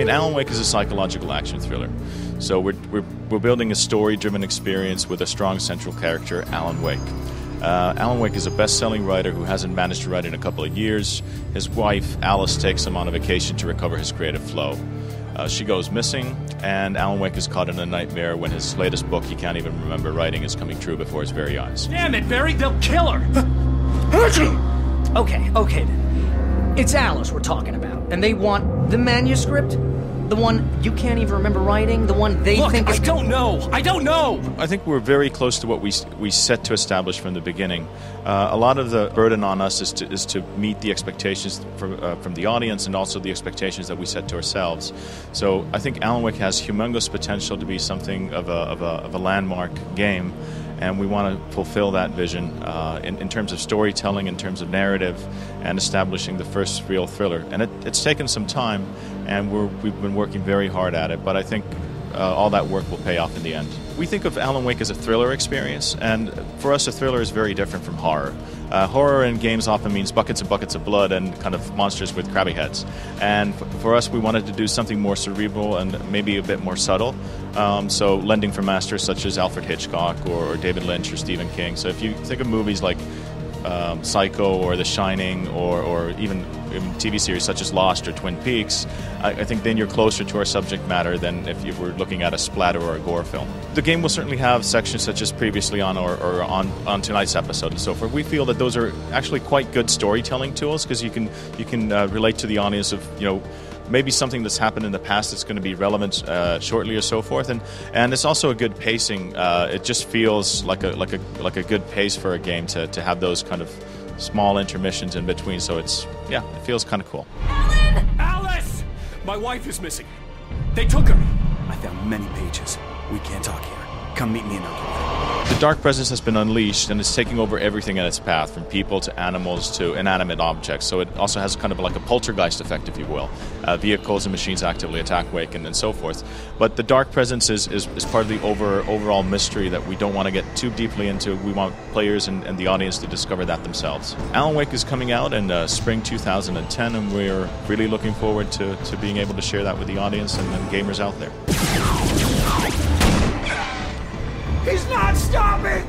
mean, Alan Wake is a psychological action thriller. So we're building a story-driven experience with a strong central character, Alan Wake. Alan Wake is a best-selling writer who hasn't managed to write in a couple of years. His wife, Alice, takes him on a vacation to recover his creative flow. She goes missing, and Alan Wake is caught in a nightmare when his latest book he can't even remember writing is coming true before his very eyes. Damn it, Barry, they'll kill her! Okay then. It's Alice we're talking about, and they want the manuscript? The one you can't even remember writing? The one they think is... I don't know! I think we're very close to what we set to establish from the beginning. A lot of the burden on us is to meet the expectations from the audience and also the expectations that we set to ourselves. So I think Alan Wake has humongous potential to be something of a landmark game, and we want to fulfill that vision in terms of storytelling, in terms of narrative, and establishing the first real thriller. And it's taken some time, and we've been working very hard at it, but I think all that work will pay off in the end. We think of Alan Wake as a thriller experience, and for us a thriller is very different from horror. Horror in games often means buckets and buckets of blood and kind of monsters with crabby heads. And for us, we wanted to do something more cerebral and maybe a bit more subtle. So lending from masters such as Alfred Hitchcock or David Lynch or Stephen King. So if you think of movies like Psycho or The Shining or even TV series such as Lost or Twin Peaks, I think then you're closer to our subject matter than if you were looking at a splatter or a gore film. The game will certainly have sections such as previously on or on tonight's episode and so forth. We feel that those are actually quite good storytelling tools because you can relate to the audience of, you know, maybe something that's happened in the past that's going to be relevant shortly or so forth, and it's also a good pacing. It just feels like a good pace for a game to have those kind of small intermissions in between. So it feels kind of cool. Alan! Alice! My wife is missing. They took her. I found many pages. We can't talk here. Come meet me in Oakland. The dark presence has been unleashed, and it's taking over everything in its path, from people to animals to inanimate objects. So it also has kind of like a poltergeist effect, if you will. Vehicles and machines actively attack Wake and so forth. But the dark presence is part of the overall mystery that we don't want to get too deeply into. We want players and the audience to discover that themselves. Alan Wake is coming out in spring 2010, and we're really looking forward to being able to share that with the audience and gamers out there. He's not stopping!